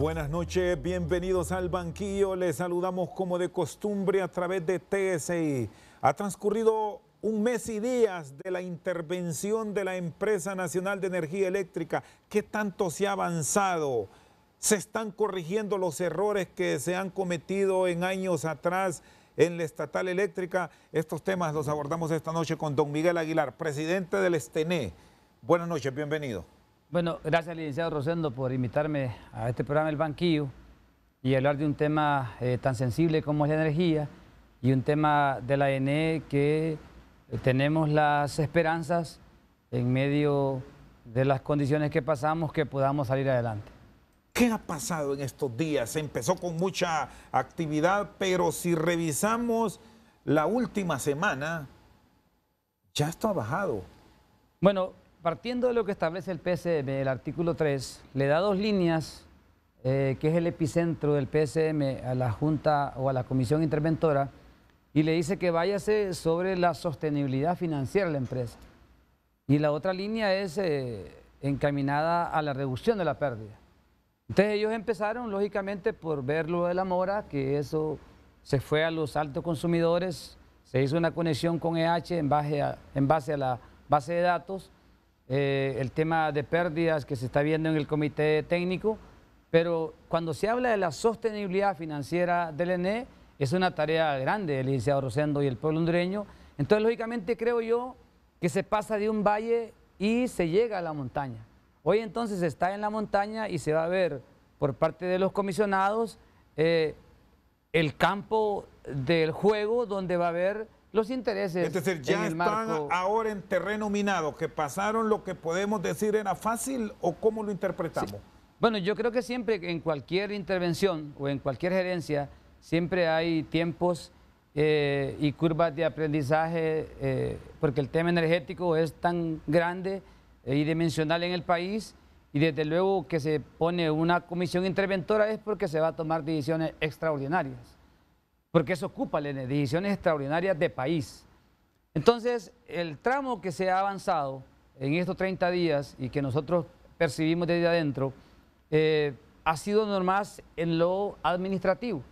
Buenas noches, bienvenidos al banquillo. Les saludamos como de costumbre a través de TSI. Ha transcurrido un mes y días de la intervención de la Empresa Nacional de Energía Eléctrica. ¿Qué tanto se ha avanzado? ¿Se están corrigiendo los errores que se han cometido en años atrás en la estatal eléctrica? Estos temas los abordamos esta noche con don Miguel Aguilar, presidente del STENE. Buenas noches, bienvenido. Bueno, gracias, licenciado Rosendo, por invitarme a este programa El Banquillo y hablar de un tema tan sensible como es la energía y un tema de la ENE que tenemos las esperanzas en medio de las condiciones que pasamos que podamos salir adelante. ¿Qué ha pasado en estos días? Se empezó con mucha actividad, pero si revisamos la última semana, ya esto ha bajado. Bueno, partiendo de lo que establece el PSM, el artículo 3, le da dos líneas, que es el epicentro del PSM a la Junta o a la Comisión Interventora, y le dice que váyase sobre la sostenibilidad financiera de la empresa. Y la otra línea es encaminada a la reducción de la pérdida. Entonces ellos empezaron, lógicamente, por ver lo de la mora, que eso se fue a los altos consumidores, se hizo una conexión con EH en base a la base de datos, el tema de pérdidas que se está viendo en el comité técnico, pero cuando se habla de la sostenibilidad financiera del ENE, es una tarea grande del licenciado Rosendo y el pueblo hondureño. Entonces, lógicamente, creo yo que se pasa de un valle y se llega a la montaña. Hoy entonces está en la montaña y se va a ver por parte de los comisionados el campo del juego donde va a haber los intereses. Es decir, ya están ahora en terreno minado, que pasaron lo que podemos decir era fácil, ¿o cómo lo interpretamos? Sí. Bueno, yo creo que siempre en cualquier intervención o en cualquier gerencia, siempre hay tiempos y curvas de aprendizaje, porque el tema energético es tan grande y dimensional en el país, y desde luego que se pone una comisión interventora es porque se va a tomar decisiones extraordinarias, porque eso ocupa decisiones extraordinarias de país. Entonces, el tramo que se ha avanzado en estos 30 días y que nosotros percibimos desde adentro, ha sido nomás en lo administrativo,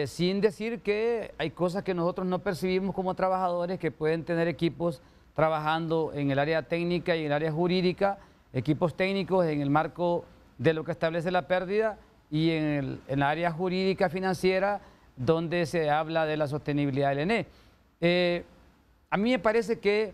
sin decir que hay cosas que nosotros no percibimos como trabajadores que pueden tener equipos trabajando en el área técnica y en el área jurídica, equipos técnicos en el marco de lo que establece la pérdida y en la área jurídica financiera, donde se habla de la sostenibilidad del ENE. A mí me parece que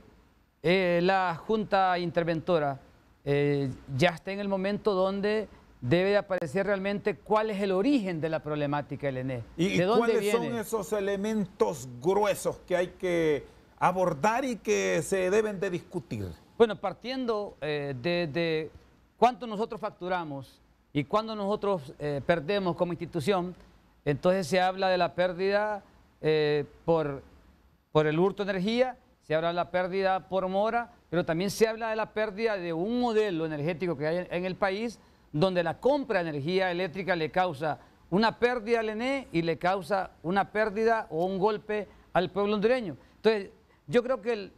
la Junta Interventora ya está en el momento donde debe de aparecer realmente cuál es el origen de la problemática del ENE. ¿Y ¿De dónde cuáles viene? son esos elementos gruesos que hay que abordar y que se deben de discutir? Bueno, partiendo de cuánto nosotros facturamos y cuánto nosotros perdemos como institución, entonces se habla de la pérdida por el hurto de energía, se habla de la pérdida por mora, pero también se habla de la pérdida de un modelo energético que hay en el país, donde la compra de energía eléctrica le causa una pérdida al ENE y le causa una pérdida o un golpe al pueblo hondureño. Entonces, yo creo que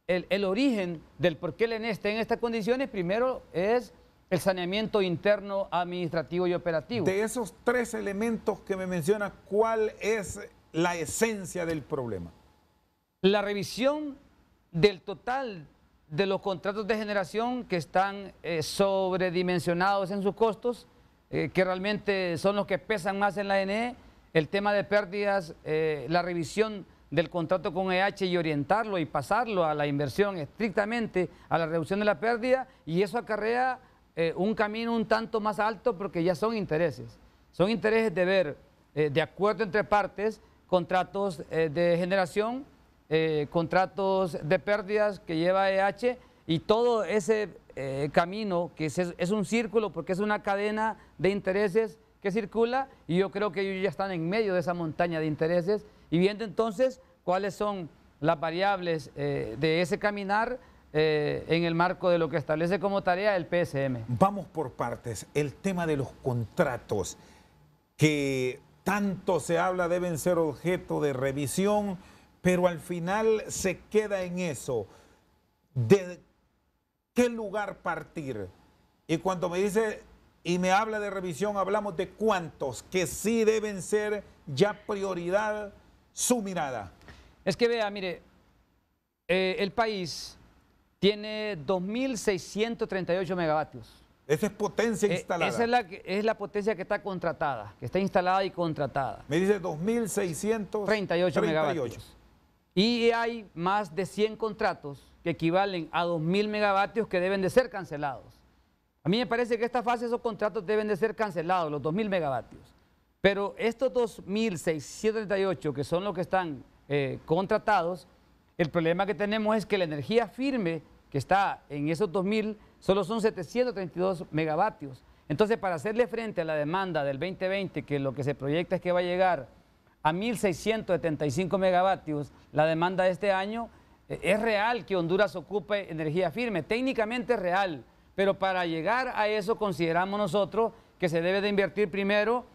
el origen del por qué el ENE está en estas condiciones, primero es el saneamiento interno, administrativo y operativo. De esos tres elementos que me menciona, ¿cuál es la esencia del problema? La revisión del total de los contratos de generación que están sobredimensionados en sus costos, que realmente son los que pesan más en la ENE, el tema de pérdidas, la revisión del contrato con EH y orientarlo y pasarlo a la inversión estrictamente a la reducción de la pérdida, y eso acarrea un camino un tanto más alto porque ya son intereses de ver de acuerdo entre partes contratos de generación, contratos de pérdidas que lleva EH y todo ese camino que es un círculo porque es una cadena de intereses que circula, y yo creo que ellos ya están en medio de esa montaña de intereses y viendo entonces cuáles son las variables de ese caminar en el marco de lo que establece como tarea el PSM. Vamos por partes. El tema de los contratos que tanto se habla deben ser objeto de revisión, pero al final se queda en eso. ¿De qué lugar partir? Y cuando me dice y me habla de revisión, hablamos de cuántos que sí deben ser ya prioridad su mirada. Es que vea, mire, el país tiene 2.638 megavatios. Esa es potencia instalada. Esa es la potencia que está contratada, que está instalada y contratada. Me dice 2.638 megavatios. Y hay más de 100 contratos que equivalen a 2.000 megavatios que deben de ser cancelados. A mí me parece que esta fase esos contratos deben de ser cancelados, los 2.000 megavatios. Pero estos 2.638 que son los que están contratados, el problema que tenemos es que la energía firme que está en esos 2.000 solo son 732 megavatios. Entonces, para hacerle frente a la demanda del 2020, que lo que se proyecta es que va a llegar a 1.675 megavatios, la demanda de este año, es real que Honduras ocupe energía firme, técnicamente es real, pero para llegar a eso consideramos nosotros que se debe de invertir primero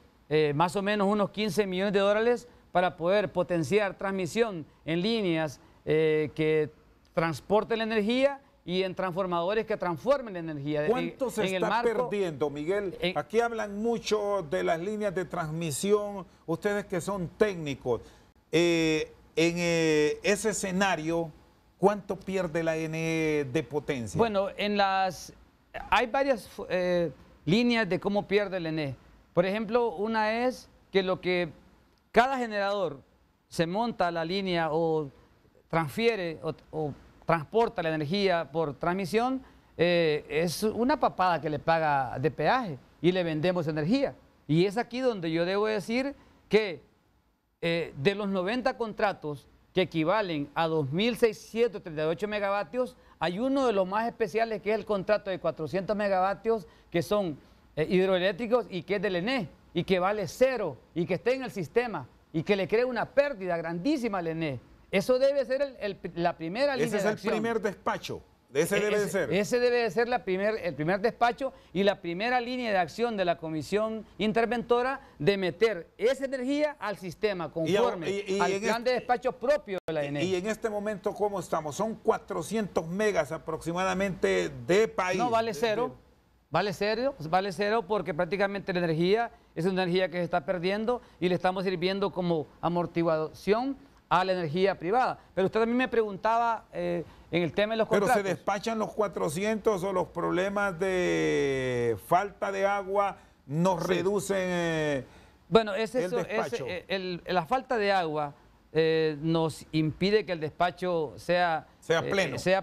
más o menos unos 15 millones de dólares para poder potenciar transmisión en líneas que transporten la energía y en transformadores que transformen la energía. ¿Cuánto se está perdiendo, Miguel? Aquí hablan mucho de las líneas de transmisión, ustedes que son técnicos. En ese escenario, ¿cuánto pierde la ENE de potencia? Bueno, hay varias líneas de cómo pierde el ENE. Por ejemplo, una es que cada generador se monta a la línea o transfiere o transporta la energía por transmisión, es una papada que le paga de peaje y le vendemos energía. Y es aquí donde yo debo decir que de los 90 contratos que equivalen a 2.638 megavatios, hay uno de los más especiales que es el contrato de 400 megavatios que son hidroeléctricos y que es del ENE y que vale cero y que está en el sistema y que le crea una pérdida grandísima al ENE. Eso debe ser la primera línea de acción. Ese es el primer despacho. Ese debe de ser. Ese debe de ser el primer despacho y la primera línea de acción de la Comisión Interventora de meter esa energía al sistema conforme al plan de despacho propio de la ENE. Y en este momento, ¿cómo estamos? Son 400 megas aproximadamente de país. No, vale cero. Vale cero porque prácticamente la energía es una energía que se está perdiendo y le estamos sirviendo como amortiguación a la energía privada. Pero usted también me preguntaba en el tema de los contratos. ¿Pero se despachan los 400 o los problemas de falta de agua nos reducen bueno, el despacho? La falta de agua nos impide que el despacho sea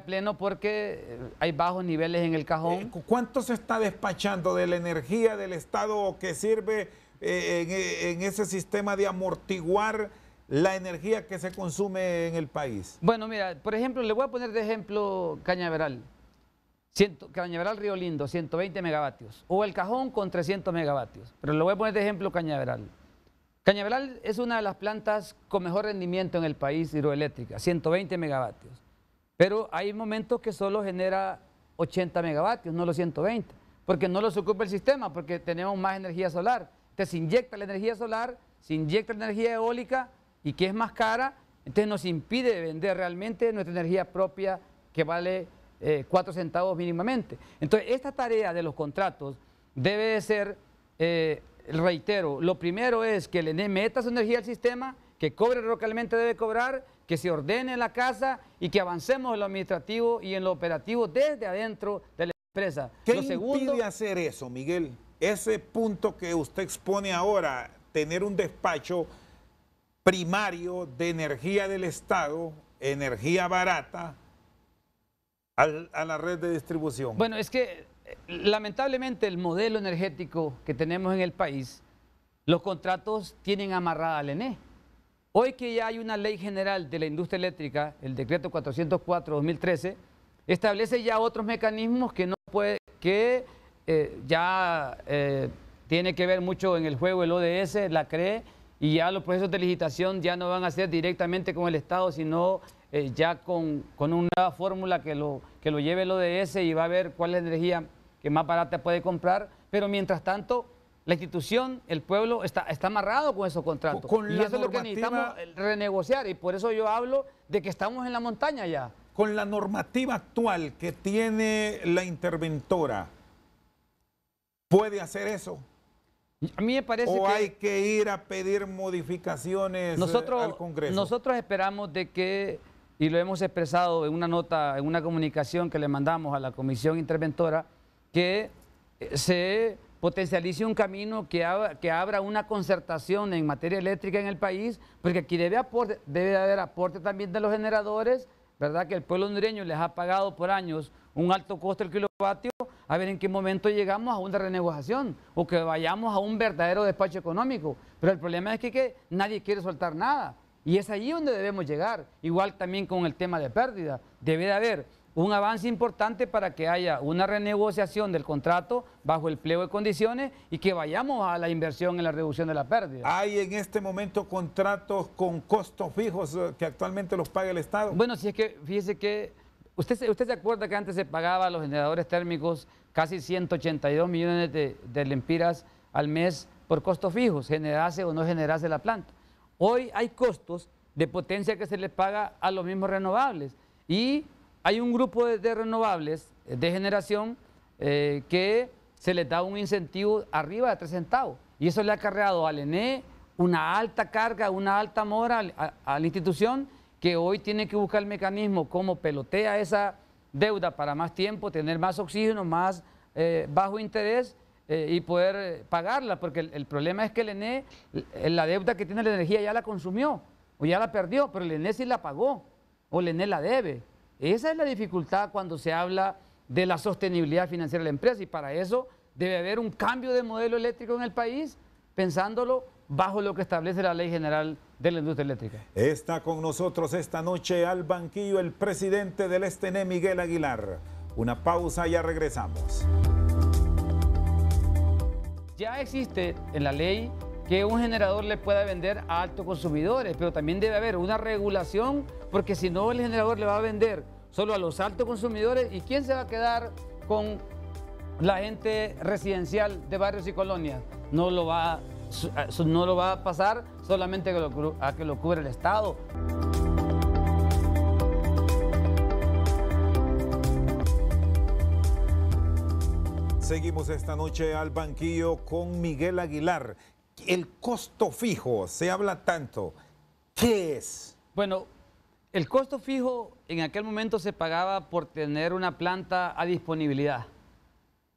pleno porque hay bajos niveles en el cajón. ¿Cuánto se está despachando de la energía del Estado que sirve en ese sistema de amortiguar la energía que se consume en el país? Bueno, mira, por ejemplo, le voy a poner de ejemplo Cañaveral. Cañaveral Río Lindo, 120 megavatios. O El Cajón con 300 megavatios. Pero le voy a poner de ejemplo Cañaveral. Cañaveral es una de las plantas con mejor rendimiento en el país hidroeléctrica, 120 megavatios. Pero hay momentos que solo genera 80 megavatios, no los 120, porque no los ocupa el sistema, porque tenemos más energía solar. Entonces se inyecta la energía solar, se inyecta la energía eólica y que es más cara, entonces nos impide vender realmente nuestra energía propia que vale 4 centavos mínimamente. Entonces esta tarea de los contratos debe de ser, reitero, lo primero es que el ENE meta su energía al sistema, que cobre lo que realmente debe cobrar, que se ordene la casa y que avancemos en lo administrativo y en lo operativo desde adentro de la empresa. ¿Qué impide hacer eso, Miguel? Ese punto que usted expone ahora, tener un despacho primario de energía del Estado, energía barata, a la red de distribución. Bueno, es que lamentablemente el modelo energético que tenemos en el país, los contratos tienen amarrada al ENE. Hoy que ya hay una ley general de la industria eléctrica, el decreto 404-2013, establece ya otros mecanismos que no puede, que tiene que ver mucho en el juego el ODS, la CRE, y ya los procesos de licitación ya no van a ser directamente con el Estado, sino ya con una nueva fórmula que lo lleve el ODS y va a ver cuál es la energía que más barata puede comprar, pero mientras tanto la institución, el pueblo está amarrado con esos contratos. Y eso es lo que necesitamos renegociar y por eso yo hablo de que estamos en la montaña ya. Con la normativa actual que tiene la interventora, puede hacer eso. A mí me parece ¿O que hay que ir a pedir modificaciones al Congreso? Nosotros esperamos de que, y lo hemos expresado en una nota, en una comunicación que le mandamos a la Comisión Interventora, que se potencialice un camino que abra una concertación en materia eléctrica en el país, porque aquí debe haber aporte también de los generadores, ¿verdad? Que el pueblo hondureño les ha pagado por años un alto costo del kilovatio, a ver en qué momento llegamos a una renegociación o que vayamos a un verdadero despacho económico. Pero el problema es que nadie quiere soltar nada y es allí donde debemos llegar. Igual también con el tema de pérdida. Debe de haber un avance importante para que haya una renegociación del contrato bajo el pliego de condiciones y que vayamos a la inversión en la reducción de la pérdida. ¿Hay en este momento contratos con costos fijos que actualmente los paga el Estado? Bueno, si es que, fíjese que, ¿usted se acuerda que antes se pagaba a los generadores térmicos casi 182 millones de lempiras al mes por costos fijos, generase o no generase la planta? Hoy hay costos de potencia que se les paga a los mismos renovables y hay un grupo de renovables de generación que se les da un incentivo arriba de 3 centavos y eso le ha acarreado al ENE una alta carga, una alta mora a la institución que hoy tiene que buscar el mecanismo cómo pelotea esa deuda para más tiempo, tener más oxígeno, más bajo interés y poder pagarla, porque el problema es que el ENE, la deuda que tiene la energía ya la consumió o ya la perdió, pero el ENE sí la pagó o el ENE la debe. Esa es la dificultad cuando se habla de la sostenibilidad financiera de la empresa y para eso debe haber un cambio de modelo eléctrico en el país, pensándolo bajo lo que establece la Ley General de la Industria Eléctrica. Está con nosotros esta noche al banquillo el presidente del STENE, Miguel Aguilar. Una pausa, ya regresamos. Ya existe en la ley que un generador le pueda vender a altos consumidores, pero también debe haber una regulación, porque si no el generador le va a vender solo a los altos consumidores, ¿y quién se va a quedar con la gente residencial de barrios y colonias? No lo va a pasar solamente a que lo cubra el Estado. Seguimos esta noche al banquillo con Miguel Aguilar. El costo fijo, se habla tanto. ¿Qué es? Bueno, el costo fijo en aquel momento se pagaba por tener una planta a disponibilidad.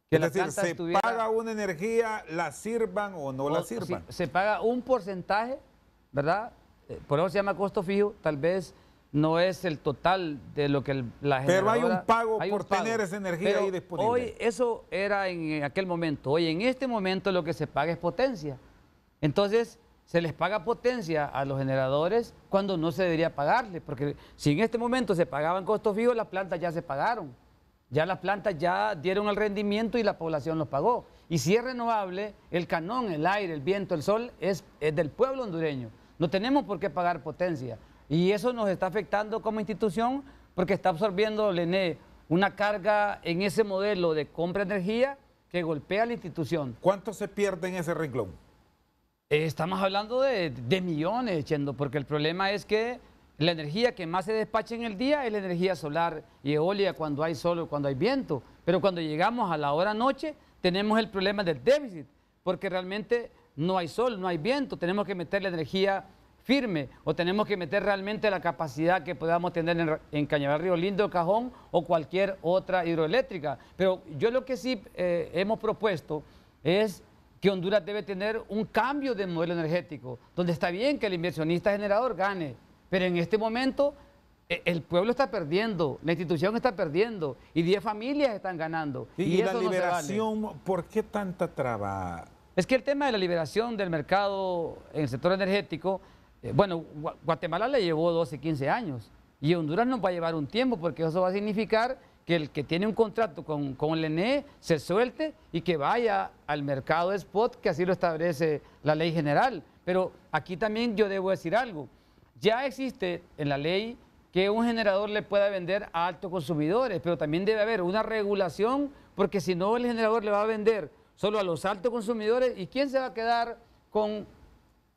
Que es decir, se paga una energía, la sirvan o no la sirvan. Se paga un porcentaje, ¿verdad? Por eso se llama costo fijo, tal vez no es el total de lo que la generadora... Pero hay un pago por tener esa energía ahí disponible. Hoy eso era en aquel momento. Hoy en este momento lo que se paga es potencia. Entonces se les paga potencia a los generadores cuando no se debería pagarles, porque si en este momento se pagaban costos fijos, las plantas ya se pagaron. Ya las plantas ya dieron el rendimiento y la población los pagó. Y si es renovable, el canón, el aire, el viento, el sol es del pueblo hondureño. No tenemos por qué pagar potencia. Y eso nos está afectando como institución porque está absorbiendo el ENE una carga en ese modelo de compra de energía que golpea a la institución. ¿Cuánto se pierde en ese renglón? Estamos hablando de millones, Chendo, porque el problema es que la energía que más se despacha en el día es la energía solar y eólica cuando hay sol o cuando hay viento. Pero cuando llegamos a la hora noche tenemos el problema del déficit, porque realmente no hay sol, no hay viento, tenemos que meter la energía firme o tenemos que meter realmente la capacidad que podamos tener en Cañaveral, Río Lindo, Cajón o cualquier otra hidroeléctrica. Pero yo lo que sí hemos propuesto es que Honduras debe tener un cambio de modelo energético, donde está bien que el inversionista generador gane, pero en este momento el pueblo está perdiendo, la institución está perdiendo y 10 familias están ganando. Y eso la liberación, no se vale. ¿Por qué tanta traba? Es que el tema de la liberación del mercado en el sector energético, bueno, Guatemala le llevó 12, 15 años y Honduras nos va a llevar un tiempo porque eso va a significar que el que tiene un contrato con el ENE se suelte y que vaya al mercado de spot, que así lo establece la ley general. Pero aquí también yo debo decir algo. Ya existe en la ley que un generador le pueda vender a altos consumidores, pero también debe haber una regulación porque si no el generador le va a vender solo a los altos consumidores y ¿quién se va a quedar con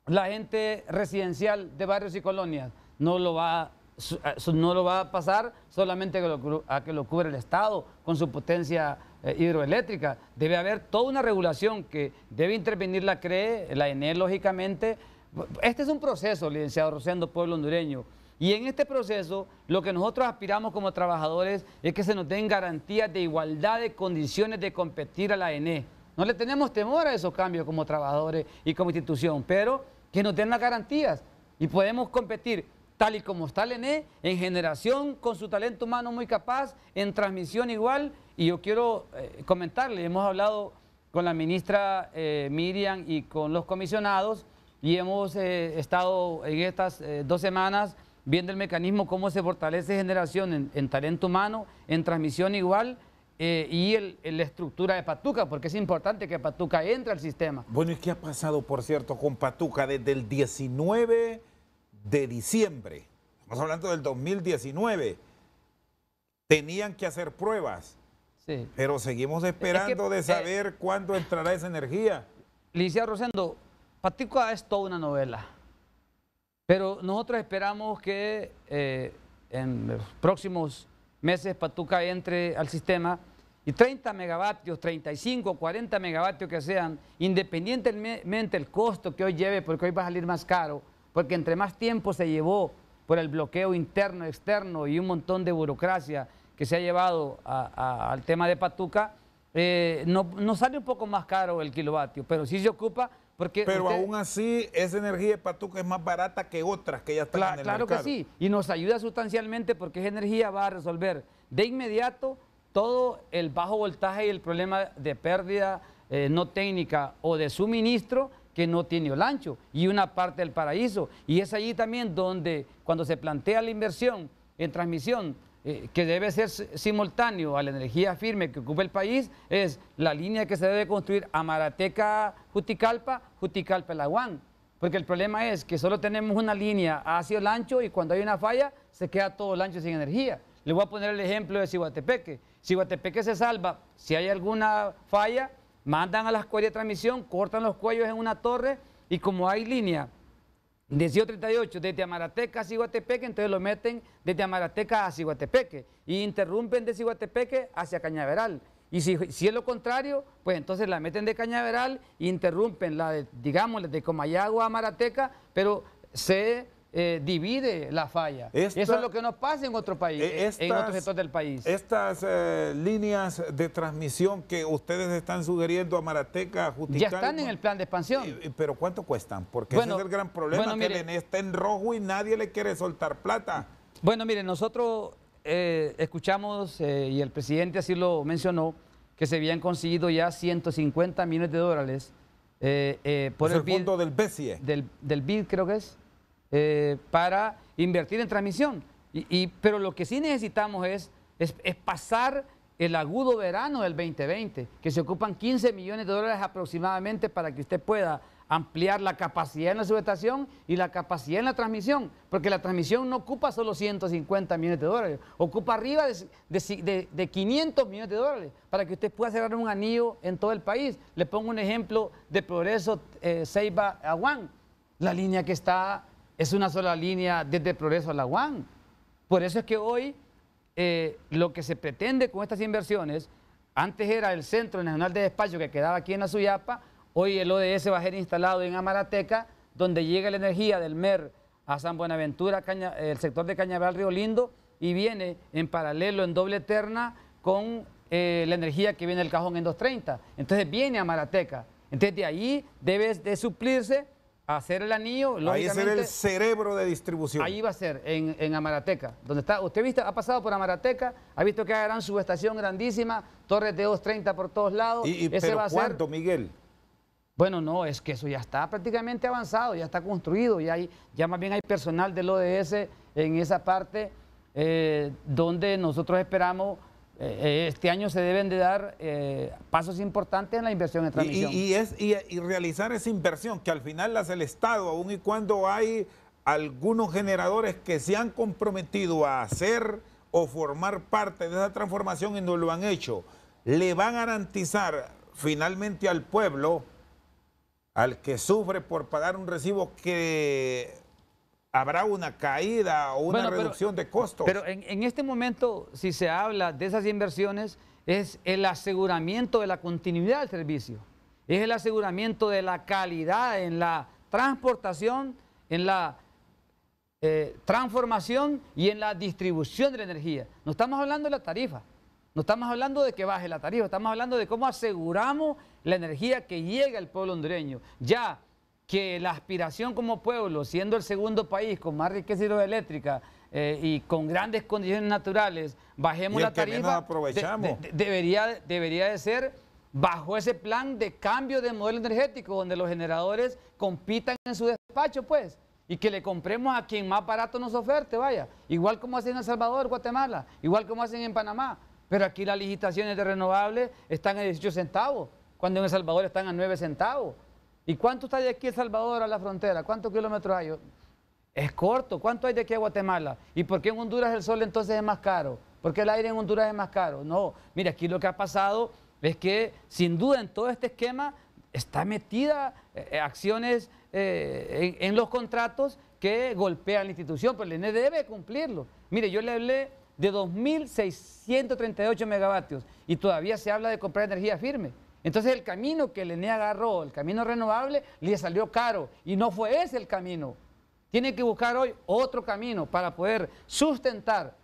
la gente residencial de barrios y colonias? No lo va a pasar solamente a que lo cubre el Estado con su potencia hidroeléctrica. Debe haber toda una regulación que debe intervenir la CRE, la ENE, lógicamente. Este es un proceso, licenciado Rosendo, pueblo hondureño. Y en este proceso, lo que nosotros aspiramos como trabajadores es que se nos den garantías de igualdad de condiciones de competir a la ENE. No le tenemos temor a esos cambios como trabajadores y como institución, pero que nos den las garantías y podemos competir tal y como está la ENE, en generación con su talento humano muy capaz, en transmisión igual. Y yo quiero comentarle, hemos hablado con la ministra Miriam y con los comisionados y hemos estado en estas 2 semanas viendo el mecanismo, cómo se fortalece generación en talento humano, en transmisión igual, y la estructura de Patuca, porque es importante que Patuca entre al sistema. Bueno, ¿y qué ha pasado, por cierto, con Patuca desde el 19 de diciembre? Estamos hablando del 2019. Tenían que hacer pruebas, sí, pero seguimos esperando de saber cuándo entrará esa energía. Licenciado Rosendo, Patuca es toda una novela, pero nosotros esperamos que en los próximos meses Patuca entre al sistema y 30 megavatios, 35, 40 megavatios que sean, independientemente del costo que hoy lleve, porque hoy va a salir más caro, porque entre más tiempo se llevó por el bloqueo interno, externo y un montón de burocracia que se ha llevado al tema de Patuca, no sale un poco más caro el kilovatio, pero sí se ocupa porque... Pero aún así, esa energía de Patuca es más barata que otras que ya están en el mercado. Claro que sí, y nos ayuda sustancialmente porque esa energía va a resolver de inmediato todo el bajo voltaje y el problema de pérdida no técnica o de suministro que no tiene Olancho y una parte del paraíso. Y es allí también donde, cuando se plantea la inversión en transmisión, que debe ser simultáneo a la energía firme que ocupa el país, es la línea que se debe construir Amarateca-Juticalpa, Juticalpa-Laguán. Porque el problema es que solo tenemos una línea hacia Olancho y cuando hay una falla se queda todo Olancho sin energía. Le voy a poner el ejemplo de Ciguatepeque. Ciguatepeque se salva, si hay alguna falla, mandan a las cuerdas de transmisión, cortan los cuellos en una torre y como hay línea de CO 38 desde Amarateca a Ciguatepeque, entonces lo meten desde Amarateca a Ciguatepeque y interrumpen de Ciguatepeque hacia Cañaveral. Y si es lo contrario, pues entonces la meten de Cañaveral e interrumpen la de, digamos, de Comayagua a Amarateca, pero se divide la falla. Eso es lo que no pasa en otro país, en otro sector del país. Estas líneas de transmisión que ustedes están sugiriendo a Amarateca, Juticalpa, ya están en el plan de expansión. Pero ¿cuánto cuestan? Porque ese es el gran problema, que el ENE está en rojo y nadie le quiere soltar plata. Bueno, mire, nosotros escuchamos, y el presidente así lo mencionó, que se habían conseguido ya 150 millones de dólares por el fondo del BESIE. Del BID, creo que es. Para invertir en transmisión. Pero lo que sí necesitamos es pasar el agudo verano del 2020, que se ocupan 15 millones de dólares aproximadamente para que usted pueda ampliar la capacidad en la subestación y la capacidad en la transmisión, porque la transmisión no ocupa solo 150 millones de dólares, ocupa arriba de 500 millones de dólares para que usted pueda cerrar un anillo en todo el país. Le pongo un ejemplo de Progreso Ceiba-Aguán. La línea que está es una sola línea desde Progreso a La Guan. Por eso es que hoy lo que se pretende con estas inversiones, antes era el Centro Nacional de Despacho que quedaba aquí en la Suyapa, hoy el ODS va a ser instalado en Amarateca, donde llega la energía del MER a San Buenaventura, el sector de Cañaveral, Río Lindo, y viene en paralelo en doble terna con la energía que viene del cajón en 230. Entonces viene a Amarateca. Entonces de ahí debe de suplirse hacer el anillo, ahí es el cerebro de distribución. Ahí va a ser, en Amarateca. Donde está, usted ha pasado por Amarateca, ha visto que hay una gran subestación grandísima, torres de 230 por todos lados. ¿Pero cuánto, Miguel? Bueno, no, es que eso ya está prácticamente avanzado, ya está construido, ya más bien hay personal del ODS en esa parte donde nosotros esperamos. Este año se deben de dar pasos importantes en la inversión en transmisión. Y realizar esa inversión, que al final la hace el Estado, aun y cuando hay algunos generadores que se han comprometido a hacer o formar parte de esa transformación y no lo han hecho, le van a garantizar finalmente al pueblo, al que sufre por pagar un recibo, que habrá una caída o una reducción de costos. Pero en este momento, si se habla de esas inversiones, es el aseguramiento de la continuidad del servicio, es el aseguramiento de la calidad en la transportación, en la transformación y en la distribución de la energía. No estamos hablando de la tarifa, no estamos hablando de que baje la tarifa, estamos hablando de cómo aseguramos la energía que llega al pueblo hondureño. Ya que la aspiración como pueblo, siendo el segundo país con más riqueza hidroeléctrica y con grandes condiciones naturales, bajemos la tarifa, aprovechamos. Debería de ser bajo ese plan de cambio de modelo energético, donde los generadores compitan en su despacho, pues, y que le compremos a quien más barato nos oferte, vaya, igual como hacen en El Salvador, Guatemala, igual como hacen en Panamá, pero aquí las licitaciones de renovables están a 18 centavos, cuando en El Salvador están a 9 centavos. ¿Y cuánto está de aquí El Salvador a la frontera? ¿Cuántos kilómetros hay? Es corto. ¿Cuánto hay de aquí a Guatemala? ¿Y por qué en Honduras el sol entonces es más caro? ¿Por qué el aire en Honduras es más caro? No, mira, aquí lo que ha pasado es que sin duda en todo este esquema está metida acciones en los contratos que golpean la institución, pero el INE debe cumplirlo. Mire, yo le hablé de 2.638 megavatios y todavía se habla de comprar energía firme. Entonces el camino que el ENE agarró, el camino renovable, le salió caro y no fue ese el camino. Tiene que buscar hoy otro camino para poder sustentar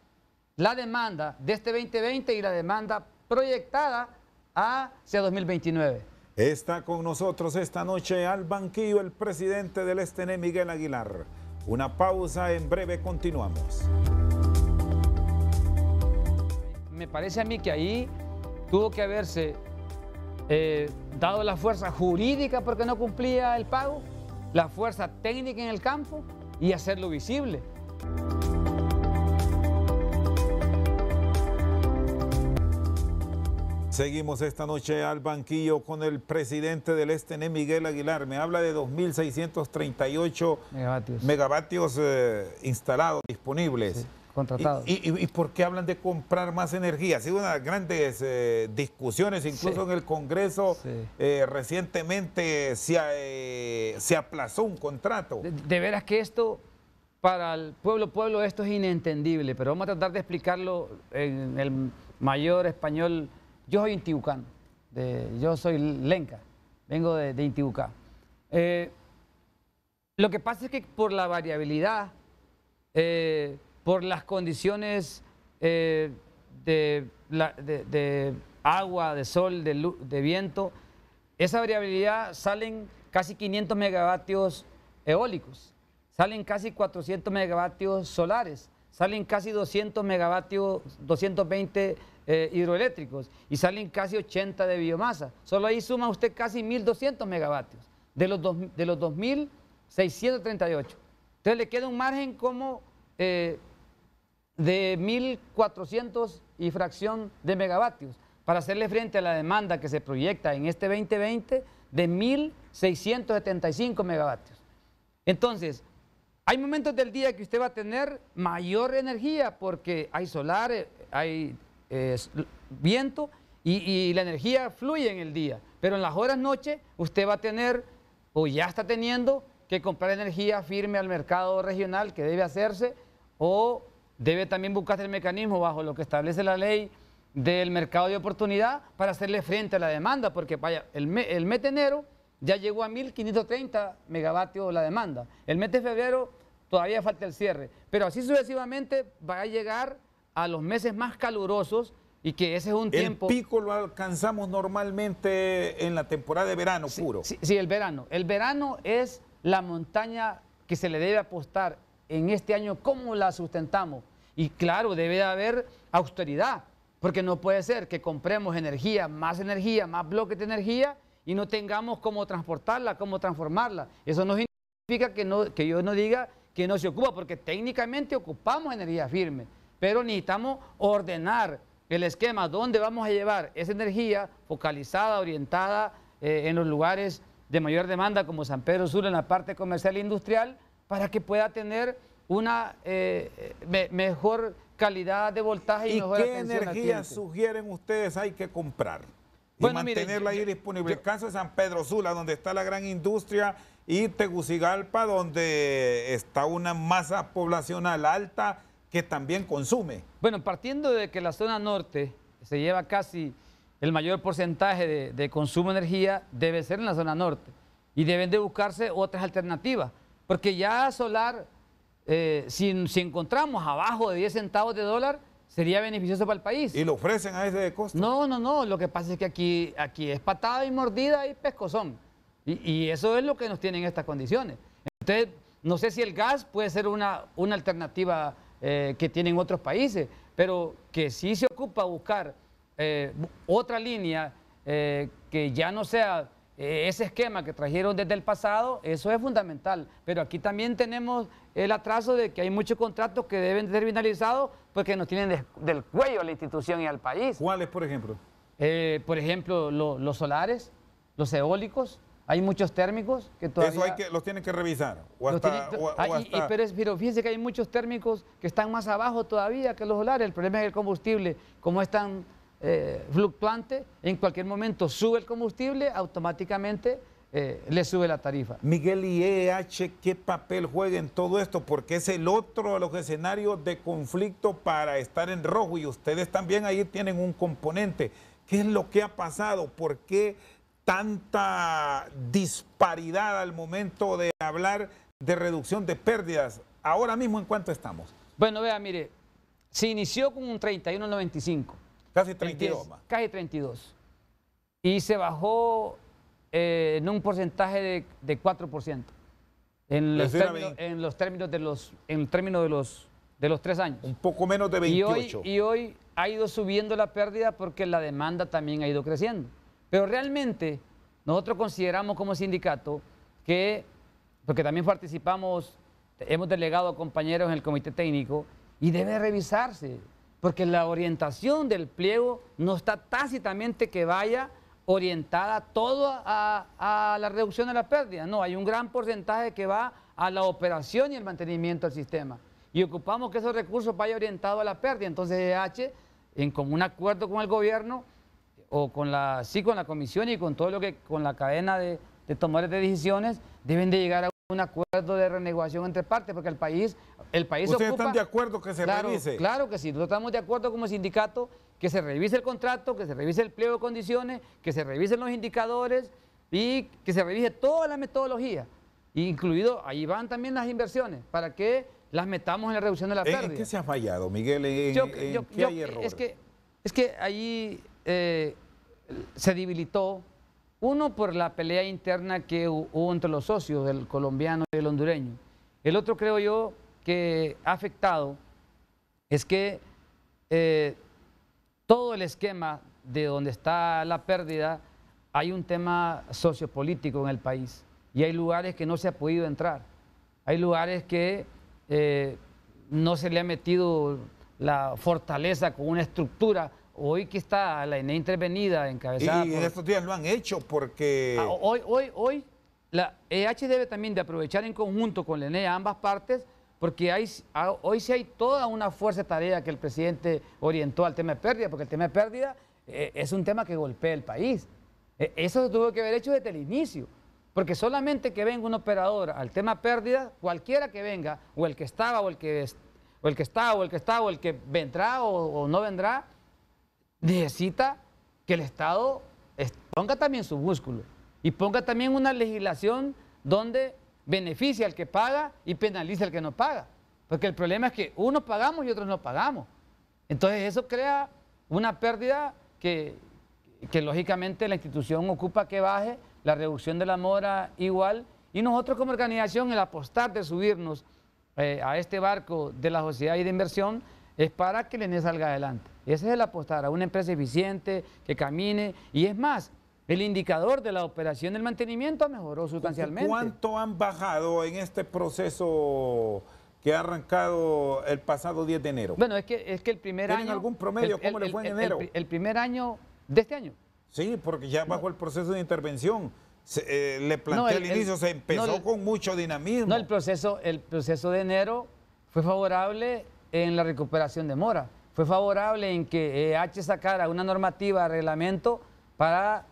la demanda de este 2020 y la demanda proyectada hacia 2029. Está con nosotros esta noche al banquillo el presidente del STN, Miguel Aguilar. Una pausa, en breve continuamos. Me parece a mí que ahí tuvo que haberse dado la fuerza jurídica porque no cumplía el pago, la fuerza técnica en el campo y hacerlo visible. Seguimos esta noche al banquillo con el presidente del STN, Miguel Aguilar. Me habla de 2.638 megavatios instalados, disponibles. Sí, contratados. ¿Y por qué hablan de comprar más energía? Ha sido unas grandes discusiones, incluso en el Congreso. Recientemente se aplazó un contrato. De veras que esto, para el pueblo, esto es inentendible, pero vamos a tratar de explicarlo en el mayor español. Yo soy intibucano, yo soy lenca, vengo de Intibucá. Lo que pasa es que por la variabilidad, por las condiciones de agua, de sol, de viento, esa variabilidad salen casi 500 megavatios eólicos, salen casi 400 megavatios solares, salen casi 200 megavatios, 220 hidroeléctricos y salen casi 80 de biomasa. Solo ahí suma usted casi 1.200 megavatios de los 2.638. Entonces le queda un margen como de 1.400 y fracción de megavatios para hacerle frente a la demanda que se proyecta en este 2020 de 1.675 megavatios. Entonces, hay momentos del día que usted va a tener mayor energía porque hay solar, hay viento y la energía fluye en el día, pero en las horas noche usted va a tener o ya está teniendo que comprar energía firme al mercado regional que debe hacerse o debe también buscarse el mecanismo bajo lo que establece la ley del mercado de oportunidad para hacerle frente a la demanda, porque vaya, el mes de enero ya llegó a 1.530 megavatios la demanda, el mes de febrero todavía falta el cierre, pero así sucesivamente va a llegar a los meses más calurosos y que ese es un tiempo... El pico lo alcanzamos normalmente en la temporada de verano puro. Sí, el verano. El verano es la montaña que se le debe apostar en este año, cómo la sustentamos. Y claro, debe de haber austeridad, porque no puede ser que compremos energía, más bloques de energía y no tengamos cómo transportarla, cómo transformarla. Eso no significa que yo no diga que no se ocupa, porque técnicamente ocupamos energía firme. Pero necesitamos ordenar el esquema donde vamos a llevar esa energía focalizada, orientada en los lugares de mayor demanda como San Pedro Sula en la parte comercial e industrial para que pueda tener una mejor calidad de voltaje y mejor atención al cliente. ¿Y qué energía sugieren ustedes hay que comprar? Y mantenerla ahí disponible. El caso de San Pedro Sula, donde está la gran industria, y Tegucigalpa, donde está una masa poblacional alta que también consume. Bueno, partiendo de que la zona norte se lleva casi el mayor porcentaje de consumo de energía, debe ser en la zona norte. Y deben de buscarse otras alternativas. Porque ya solar, si encontramos abajo de 10 centavos de dólar, sería beneficioso para el país. ¿Y lo ofrecen a ese costo? No, no, no. Lo que pasa es que aquí es patada y mordida y pescozón. Y eso es lo que nos tiene en estas condiciones. Entonces, no sé si el gas puede ser una alternativa que tienen otros países, pero que sí se ocupa buscar otra línea que ya no sea ese esquema que trajeron desde el pasado, eso es fundamental. Pero aquí también tenemos el atraso de que hay muchos contratos que deben ser finalizados porque nos tienen del cuello a la institución y al país. ¿Cuáles, por ejemplo? Por ejemplo, los solares, los eólicos. Hay muchos térmicos que todavía... Eso los tienen que revisar. Pero fíjense que hay muchos térmicos que están más abajo todavía que los solares. El problema es que el combustible, como es tan fluctuante, en cualquier momento sube el combustible, automáticamente le sube la tarifa. Miguel, ¿y EH qué papel juega en todo esto? Porque es el otro de los escenarios de conflicto para estar en rojo y ustedes también ahí tienen un componente. ¿Qué es lo que ha pasado? ¿Por qué tanta disparidad al momento de hablar de reducción de pérdidas? Ahora mismo, ¿en cuánto estamos? Bueno, vea, mire, se inició con un 31.95. Casi 32 más. Casi 32. Y se bajó en un porcentaje de 4%. En los términos de los 3 años. Un poco menos de 28. Y hoy ha ido subiendo la pérdida porque la demanda también ha ido creciendo. Pero realmente nosotros consideramos como sindicato que, porque también participamos, hemos delegado a compañeros en el comité técnico y debe revisarse, porque la orientación del pliego no está tácitamente que vaya orientada todo a la reducción de la pérdida. No, hay un gran porcentaje que va a la operación y el mantenimiento del sistema. Y ocupamos que esos recursos vayan orientados a la pérdida. Entonces, EH, en común acuerdo con el gobierno, o con la comisión y con todo lo que, con la cadena de tomadores de decisiones, deben de llegar a un acuerdo de renegociación entre partes, porque el país ¿Ustedes ocupa... están de acuerdo que se revise? Claro que sí, nosotros estamos de acuerdo como sindicato que se revise el contrato, que se revise el pliego de condiciones, que se revisen los indicadores y que se revise toda la metodología, incluido, ahí van también las inversiones, para que las metamos en la reducción de la pérdida. ¿En qué se ha fallado, Miguel? ¿En qué hay error? Es que ahí se debilitó, uno por la pelea interna que hubo entre los socios, del colombiano y el hondureño. El otro, creo yo, que ha afectado es que todo el esquema de donde está la pérdida, hay un tema sociopolítico en el país y hay lugares que no se ha podido entrar. Hay lugares que no se le ha metido la fortaleza con una estructura. Hoy que está la ENE intervenida, encabezada y en estos días lo han hecho porque... Hoy la EH debe también de aprovechar en conjunto con la ENE a ambas partes, porque hoy sí hay toda una fuerza de tarea que el presidente orientó al tema de pérdida, porque el tema de pérdida es un tema que golpea el país. Eso se tuvo que haber hecho desde el inicio, porque solamente que venga un operador al tema pérdida, cualquiera que venga, o el que estaba, o el que vendrá o no vendrá, necesita que el Estado ponga también su músculo y ponga también una legislación donde beneficia al que paga y penaliza al que no paga. Porque el problema es que unos pagamos y otros no pagamos. Entonces eso crea una pérdida que lógicamente la institución ocupa que baje, la reducción de la mora igual, y nosotros como organización el apostar de subirnos a este barco de la sociedad y de inversión es para que el ENE salga adelante. Ese es el apostar a una empresa eficiente, que camine, y es más, el indicador de la operación del mantenimiento mejoró sustancialmente. ¿Cuánto han bajado en este proceso que ha arrancado el pasado 10 de enero? Bueno, es que el primer año... ¿Tienen algún promedio? ¿Cómo le fue en enero? El primer año de este año. Sí, porque ya bajó el proceso de intervención. Le planteé al inicio, se empezó con mucho dinamismo. No, el proceso de enero fue favorable en la recuperación de mora. Fue favorable en que EH sacara una normativa, reglamento, para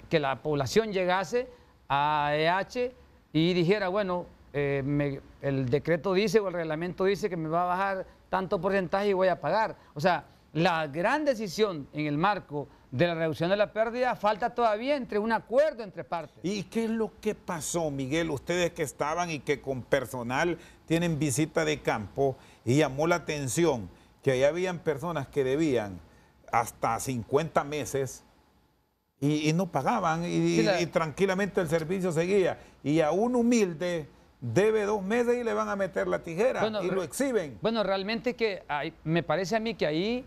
que la población llegase a EH y dijera, bueno, el decreto dice o el reglamento dice que me va a bajar tanto porcentaje y voy a pagar. O sea, la gran decisión en el marco de la reducción de la pérdida falta todavía entre un acuerdo entre partes. ¿Y qué es lo que pasó, Miguel? Ustedes que estaban y que con personal tienen visita de campo, y llamó la atención que ahí habían personas que debían hasta 50 meses y no pagaban y tranquilamente el servicio seguía. Y a un humilde debe 2 meses y le van a meter la tijera y lo exhiben. Bueno, realmente que me parece a mí que ahí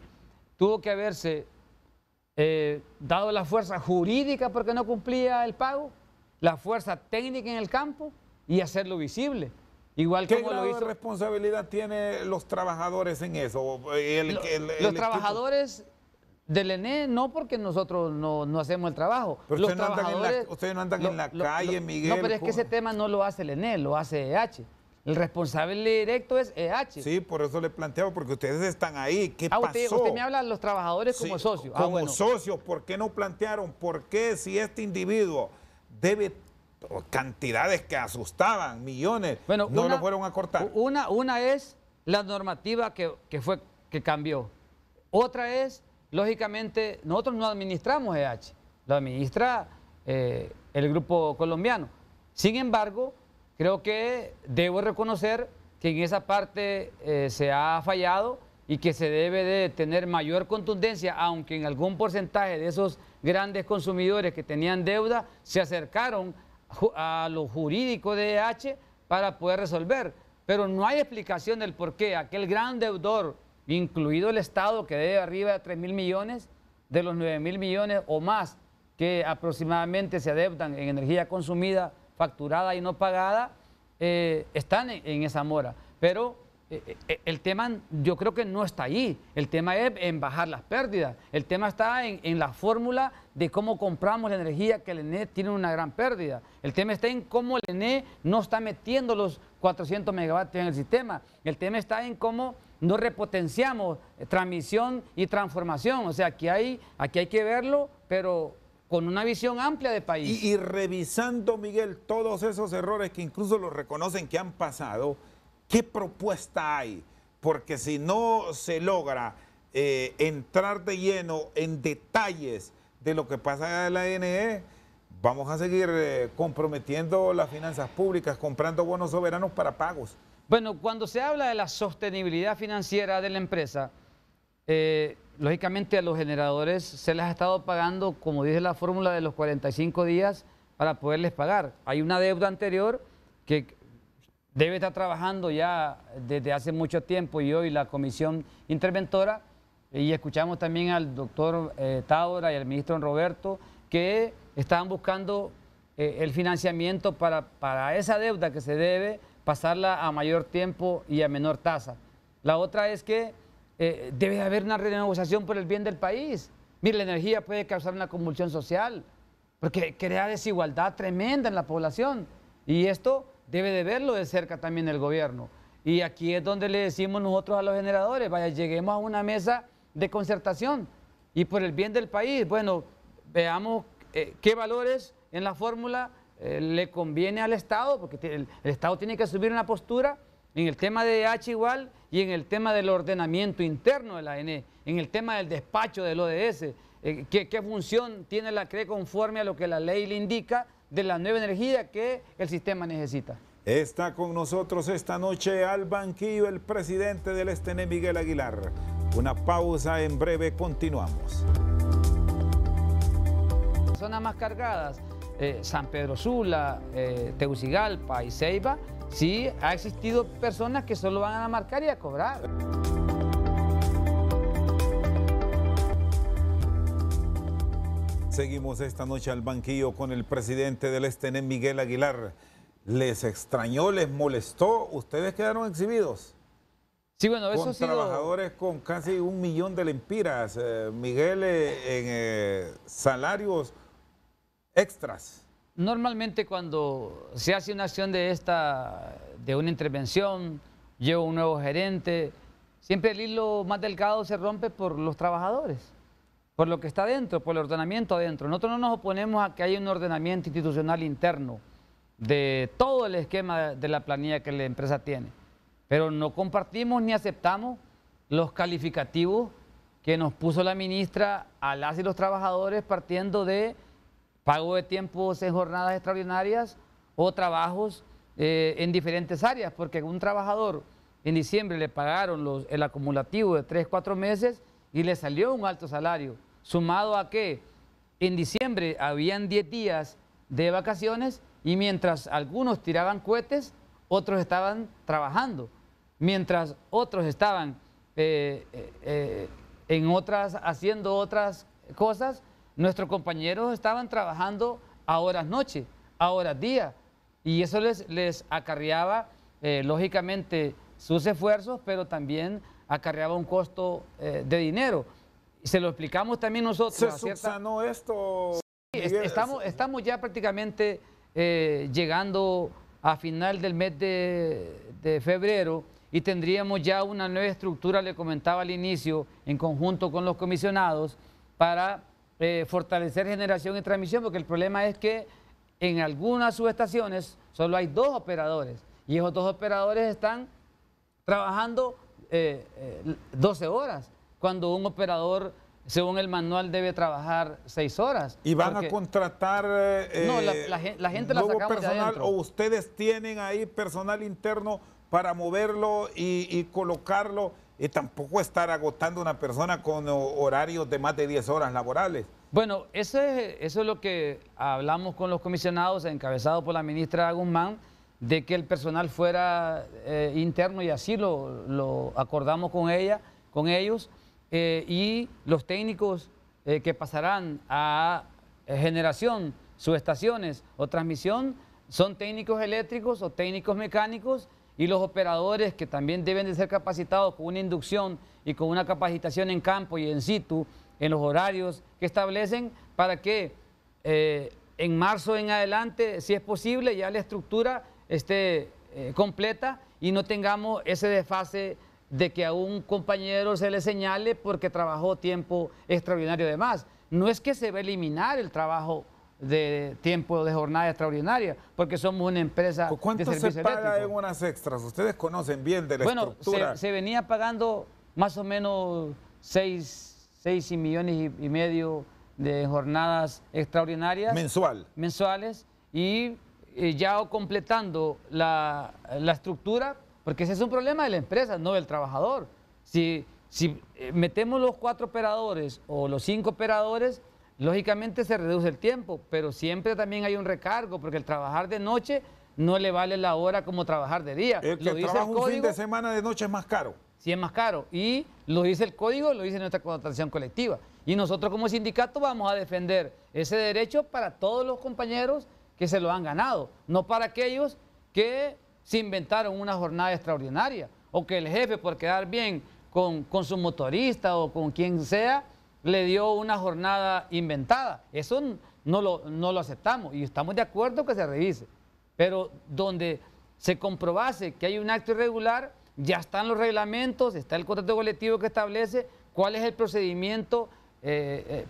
tuvo que haberse dado la fuerza jurídica porque no cumplía el pago, la fuerza técnica en el campo y hacerlo visible. Igual ¿Qué como grado lo hizo, de responsabilidad tienen los trabajadores en eso? los trabajadores del ENE, no, porque nosotros no hacemos el trabajo. Pero los ustedes no andan en la calle, Miguel. No, pero es que ese tema no lo hace el ENE, lo hace EH. El responsable directo es EH. Sí, por eso le planteaba, porque ustedes están ahí. ¿Qué pasó? Usted me habla de los trabajadores como socios. Como socios, ¿por qué no plantearon? ¿Por qué si este individuo debe cantidades que asustaban, millones, no lo fueron a cortar? Una es la normativa que cambió. Otra es, lógicamente, nosotros no administramos EH, lo administra el grupo colombiano. Sin embargo, creo que debo reconocer que en esa parte se ha fallado y que se debe de tener mayor contundencia, aunque en algún porcentaje de esos grandes consumidores que tenían deuda se acercaron a lo jurídico de EH para poder resolver. Pero no hay explicación del por qué aquel gran deudor, incluido el Estado, que debe arriba de 3.000 millones, de los 9.000 millones o más que aproximadamente se adeudan en energía consumida, facturada y no pagada, están en esa mora. Pero el tema yo creo que no está ahí. El tema es en bajar las pérdidas. El tema está en la fórmula de cómo compramos la energía, que el ENE tiene una gran pérdida. El tema está en cómo el ENE no está metiendo los 400 megavatios en el sistema. El tema está en cómo no repotenciamos transmisión y transformación. O sea, aquí hay que verlo, pero con una visión amplia de país. Y revisando, Miguel, todos esos errores que incluso los reconocen que han pasado, ¿qué propuesta hay? Porque si no se logra entrar de lleno en detalles de lo que pasa en la NE, vamos a seguir comprometiendo las finanzas públicas, comprando bonos soberanos para pagos. Bueno, cuando se habla de la sostenibilidad financiera de la empresa, lógicamente a los generadores se les ha estado pagando, como dice la fórmula, de los 45 días para poderles pagar. Hay una deuda anterior que debe estar trabajando ya desde hace mucho tiempo, y hoy la comisión interventora, y escuchamos también al doctor Tábora y al ministro Roberto, que estaban buscando el financiamiento para esa deuda que se debe, pasarla a mayor tiempo y a menor tasa. La otra es que debe haber una renegociación por el bien del país. Mire, la energía puede causar una convulsión social, porque crea desigualdad tremenda en la población, y esto debe de verlo de cerca también el gobierno. Y aquí es donde le decimos nosotros a los generadores: vaya, lleguemos a una mesa de concertación y por el bien del país, bueno, veamos qué valores en la fórmula le conviene al Estado, porque el Estado tiene que asumir una postura en el tema de EH igual, y en el tema del ordenamiento interno de la ENE, en el tema del despacho del ODS, qué función tiene la CRE conforme a lo que la ley le indica de la nueva energía que el sistema necesita. Está con nosotros esta noche al banquillo el presidente del STN, Miguel Aguilar. Una pausa, en breve continuamos. Zonas más cargadas, San Pedro Sula, Tegucigalpa y Ceiba, sí ha existido personas que solo van a marcar y a cobrar. Seguimos esta noche al banquillo con el presidente del STN, Miguel Aguilar. ¿Les extrañó, les molestó? ¿Ustedes quedaron exhibidos? Sí, bueno, eso con trabajadores con casi 1 millón de lempiras, Miguel, en salarios extras. Normalmente cuando se hace una acción de una intervención, llega un nuevo gerente, siempre el hilo más delgado se rompe por los trabajadores, por lo que está adentro, por el ordenamiento adentro. Nosotros no nos oponemos a que haya un ordenamiento institucional interno de todo el esquema de la planilla que la empresa tiene, pero no compartimos ni aceptamos los calificativos que nos puso la ministra a las y los trabajadores partiendo de pago de tiempos en jornadas extraordinarias o trabajos en diferentes áreas, porque un trabajador en diciembre le pagaron el acumulativo de 3, 4 meses y le salió un alto salario, sumado a que en diciembre habían 10 días de vacaciones y mientras algunos tiraban cohetes, otros estaban trabajando, mientras otros estaban haciendo otras cosas, nuestros compañeros estaban trabajando a horas noche, a horas día, y eso les acarreaba, lógicamente, sus esfuerzos, pero también acarreaba un costo de dinero. Se lo explicamos también nosotros. ¿Se subsanó esto? Sí, estamos ya prácticamente llegando a final del mes de febrero y tendríamos ya una nueva estructura, le comentaba al inicio, en conjunto con los comisionados, para fortalecer generación y transmisión, porque el problema es que en algunas subestaciones solo hay 2 operadores y esos 2 operadores están trabajando 12 horas, cuando un operador, según el manual, debe trabajar 6 horas. ¿Y van a contratar no, la gente la sacamos personal, de adentro. o ustedes tienen ahí personal interno para moverlo y colocarlo, y tampoco estar agotando a una persona con horarios de más de 10 horas laborales? Bueno, eso es lo que hablamos con los comisionados, encabezado por la ministra Guzmán, de que el personal fuera interno, y así lo acordamos con ellos, y los técnicos que pasarán a generación, subestaciones o transmisión son técnicos eléctricos o técnicos mecánicos, y los operadores, que también deben de ser capacitados con una inducción y con una capacitación en campo y en situ, en los horarios que establecen, para que en marzo en adelante, si es posible, ya la estructura esté completa y no tengamos ese desfase de que a un compañero se le señale porque trabajó tiempo extraordinario de más. No es que se va a eliminar el trabajo de tiempo de jornada extraordinaria, porque somos una empresa de servicio eléctrico. ¿Cuánto se paga en horas extras? Ustedes conocen bien de la estructura. Bueno, se venía pagando más o menos 6 millones y medio de jornadas extraordinarias. Mensuales. Y ya completando la estructura, porque ese es un problema de la empresa, no del trabajador. Si metemos los 4 operadores o los 5 operadores, lógicamente se reduce el tiempo, pero siempre también hay un recargo, porque el trabajar de noche no le vale la hora como trabajar de día. El que trabaja un fin de semana de noche es más caro. Sí, es más caro. Y lo dice el código, lo dice nuestra contratación colectiva. Y nosotros como sindicato vamos a defender ese derecho para todos los compañeros que se lo han ganado, no para aquellos que se inventaron una jornada extraordinaria, o que el jefe, por quedar bien con su motorista o con quien sea, le dio una jornada inventada. Eso no lo aceptamos y estamos de acuerdo que se revise. Pero donde se comprobase que hay un acto irregular, ya están los reglamentos, está el contrato colectivo que establece cuál es el procedimiento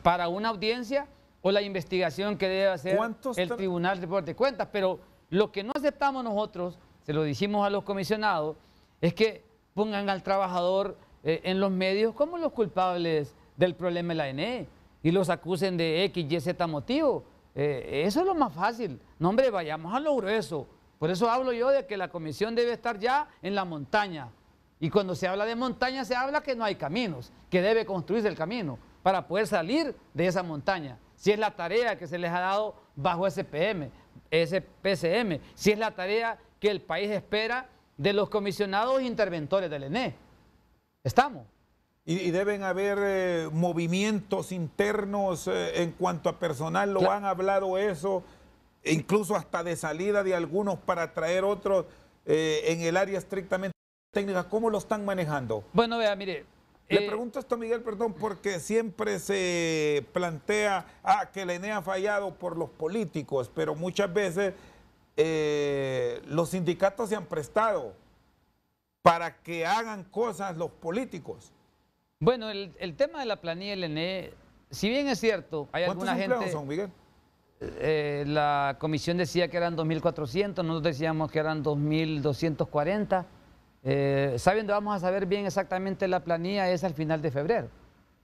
para una audiencia o la investigación que debe hacer el Tribunal de Cuentas. Pero lo que no aceptamos nosotros, se lo dijimos a los comisionados, es que pongan al trabajador en los medios como los culpables del problema de la ENE y los acusen de X, Y, Z motivo. Eso es lo más fácil. No, hombre, vayamos a lo grueso. Por eso hablo yo de que la comisión debe estar ya en la montaña. Y cuando se habla de montaña, se habla que no hay caminos, que debe construirse el camino para poder salir de esa montaña. Si es la tarea que se les ha dado bajo SPCM, si es la tarea que el país espera de los comisionados e interventores del ENE. Estamos. Y deben haber movimientos internos en cuanto a personal, ¿lo han hablado eso? Incluso hasta de salida de algunos para traer otros en el área estrictamente técnica. ¿Cómo lo están manejando? Bueno, vea, mire. Le pregunto esto, Miguel, perdón, porque siempre se plantea que el ENE ha fallado por los políticos, pero muchas veces los sindicatos se han prestado para que hagan cosas los políticos. Bueno, el tema de la planilla del ENE, si bien es cierto, hay alguna gente... ¿Cuántos empleados son, Miguel? La comisión decía que eran 2.400, nosotros decíamos que eran 2.240. ¿Saben dónde vamos a saber bien exactamente la planilla? Es al final de febrero,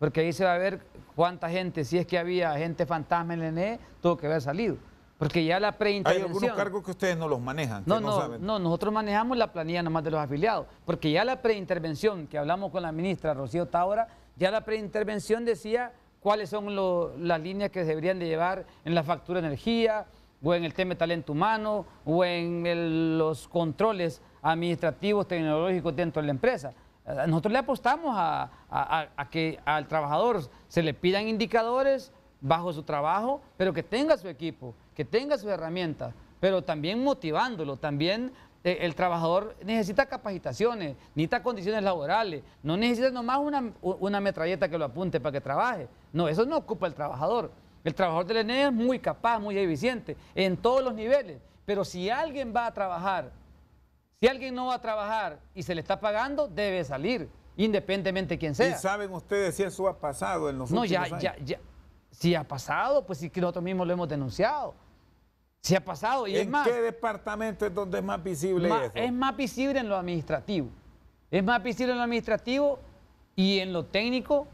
porque ahí se va a ver cuánta gente, si es que había gente fantasma en el ENE, tuvo que haber salido. Porque ya la preintervención... Hay algunos cargos que ustedes no los manejan, No, que no saben. no, nosotros manejamos la planilla nomás de los afiliados, porque ya la preintervención, que hablamos con la ministra Rocío Tábora, ya la preintervención decía cuáles son las líneas que se deberían de llevar en la factura de energía, o en el tema de talento humano, o en los controles administrativos, tecnológicos dentro de la empresa. Nosotros le apostamos a que al trabajador se le pidan indicadores bajo su trabajo, pero que tenga su equipo, que tenga sus herramientas, pero también motivándolo. También el trabajador necesita capacitaciones, necesita condiciones laborales, no necesita nomás una metralleta que lo apunte para que trabaje. No, eso no ocupa el trabajador. El trabajador del ENE es muy capaz, muy eficiente, en todos los niveles. Pero si alguien va a trabajar, si alguien no va a trabajar y se le está pagando, debe salir, independientemente de quién sea. ¿Y saben ustedes si eso ha pasado en los últimos años? Ya. Si ha pasado, pues sí que nosotros mismos lo hemos denunciado. Si ha pasado, y es más... ¿En qué departamento es donde es más visible eso? Es más visible en lo administrativo. Es más visible en lo administrativo y en lo técnico,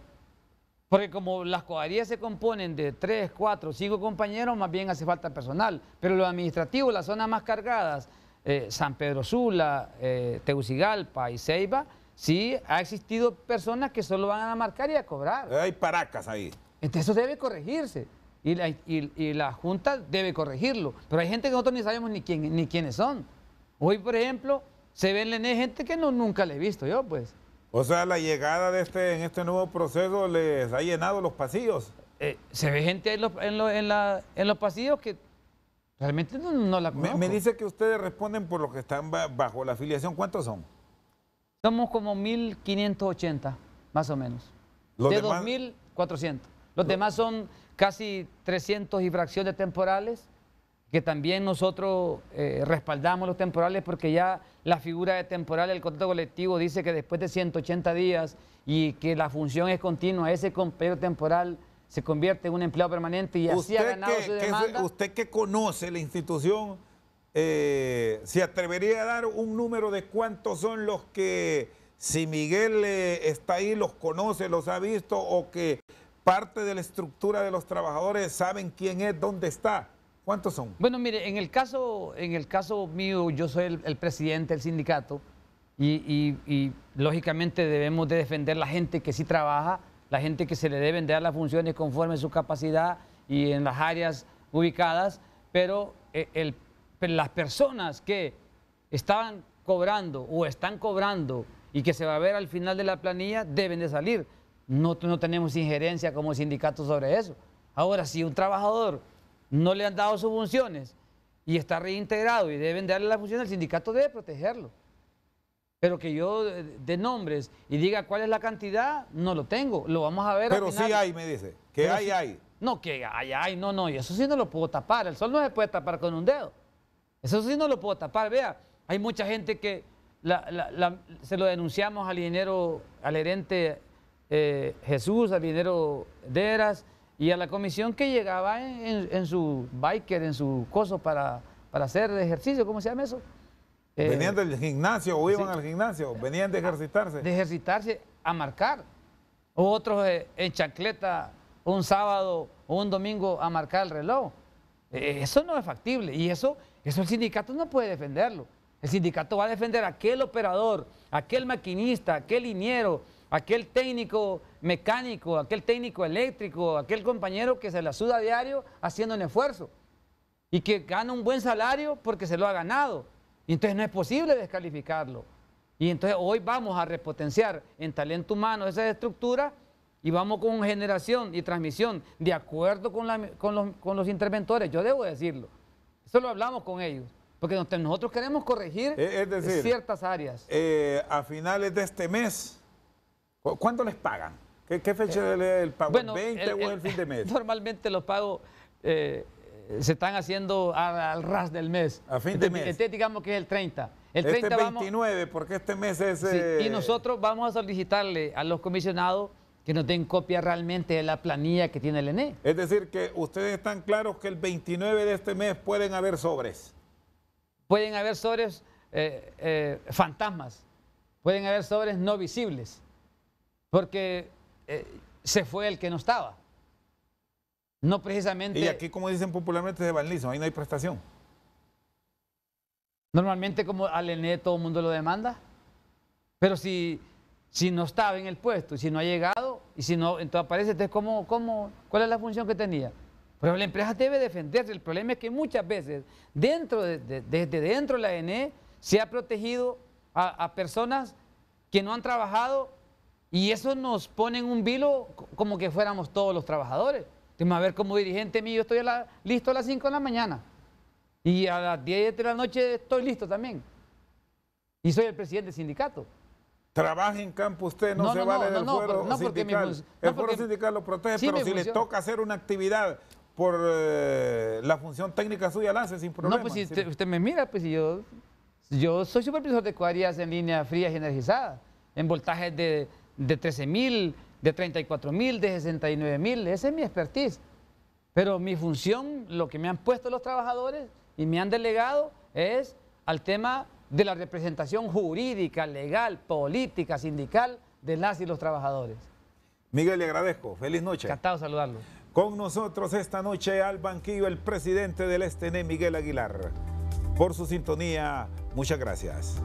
porque como las cuadrillas se componen de 3, 4, 5 compañeros, más bien hace falta personal. Pero lo administrativo, las zonas más cargadas, San Pedro Sula, Tegucigalpa y Ceiba, sí ha existido personas que solo van a marcar y a cobrar. Hay paracas ahí. Entonces eso debe corregirse y la Junta debe corregirlo. Pero hay gente que nosotros ni sabemos ni quiénes son. Hoy, por ejemplo, se ve en el ENE gente que nunca le he visto yo, pues. O sea, la llegada de en este nuevo proceso les ha llenado los pasillos. Se ve gente en los pasillos que realmente no la conozco. Me dice que ustedes responden por los que están bajo la afiliación. ¿Cuántos son? Somos como 1.580, más o menos. Los de demás... 2.400. Los demás son casi 300 y fracciones temporales, que también nosotros respaldamos los temporales porque ya la figura de temporal del contrato colectivo dice que después de 180 días y que la función es continua, ese compañero temporal se convierte en un empleado permanente y así ha ganado su demanda. Usted que conoce la institución, ¿se atrevería a dar un número de cuántos son los que, si Miguel está ahí, los conoce, los ha visto, o que parte de la estructura de los trabajadores saben quién es, dónde está? ¿Cuántos son? Bueno, mire, en el caso mío, yo soy el presidente del sindicato y lógicamente debemos de defender la gente que sí trabaja, la gente que se le deben de dar las funciones conforme a su capacidad y en las áreas ubicadas, pero las personas que estaban cobrando o están cobrando y que se va a ver al final de la planilla deben de salir. No tenemos injerencia como sindicato sobre eso. Ahora, si un trabajador no le han dado sus funciones y está reintegrado y deben darle la función, el sindicato debe protegerlo. Pero que yo dé nombres y diga cuál es la cantidad, no lo tengo. Lo vamos a ver. Pero sí hay, me dice. Que hay. No, que hay, no. Y eso sí no lo puedo tapar. El sol no se puede tapar con un dedo. Eso sí no lo puedo tapar. Vea, hay mucha gente que se lo denunciamos al ingeniero, al gerente Jesús, al ingeniero Deras y a la comisión que llegaba en su biker, en su coso para hacer ejercicio. ¿Cómo se llama eso? ¿Venían del gimnasio o iban al gimnasio? ¿Venían de ejercitarse? De ejercitarse a marcar. O otros en chancleta un sábado o un domingo a marcar el reloj. Eso no es factible y eso el sindicato no puede defenderlo. El sindicato va a defender a aquel operador, aquel maquinista, aquel liniero, aquel técnico mecánico, aquel técnico eléctrico, aquel compañero que se la suda a diario haciendo un esfuerzo y que gana un buen salario porque se lo ha ganado. Y entonces no es posible descalificarlo. Y entonces hoy vamos a repotenciar en talento humano esa estructura y vamos con generación y transmisión de acuerdo con los interventores. Yo debo decirlo. Eso lo hablamos con ellos. Porque nosotros queremos corregir ciertas áreas. A finales de este mes, ¿cuánto les pagan? ¿Qué fecha es el pago? Bueno, ¿El 20 o el fin de mes? Normalmente los pagos se están haciendo al ras del mes. A fin de mes. Entonces digamos que es el 30. El 30 es 29, porque este mes es... Sí, y nosotros vamos a solicitarle a los comisionados que nos den copia realmente de la planilla que tiene el ENE. Es decir, que ustedes están claros que el 29 de este mes pueden haber sobres. Pueden haber sobres fantasmas, pueden haber sobres no visibles, porque se fue el que no estaba. No precisamente... Y aquí, como dicen popularmente, se van lisos, ahí no hay prestación. Normalmente como al ENE todo el mundo lo demanda, pero si no estaba en el puesto, y si no ha llegado, y si no, entonces aparece, entonces ¿cuál es la función que tenía? Pero la empresa debe defenderse. El problema es que muchas veces desde dentro de la ENE se ha protegido a personas que no han trabajado y eso nos pone en un vilo como que fuéramos todos los trabajadores. Entonces, a ver, como dirigente mío estoy listo a las 5 de la mañana y a las 10 de la noche estoy listo también. Y soy el presidente del sindicato. Trabaja en campo usted, no se vale del fuero sindical. El fuero sindical lo protege, pero si le toca hacer una actividad por la función técnica suya, la hace sin problema. No, pues si usted me mira, pues yo soy supervisor de cuadrillas en línea frías y energizadas, en voltajes de 13.000, de 34.000, de 69.000, esa es mi expertise. Pero mi función, lo que me han puesto los trabajadores y me han delegado es al tema de la representación jurídica, legal, política, sindical de las y los trabajadores. Miguel, le agradezco. Feliz noche. Encantado de saludarlo. Con nosotros esta noche al banquillo el presidente del STN, Miguel Aguilar. Por su sintonía, muchas gracias.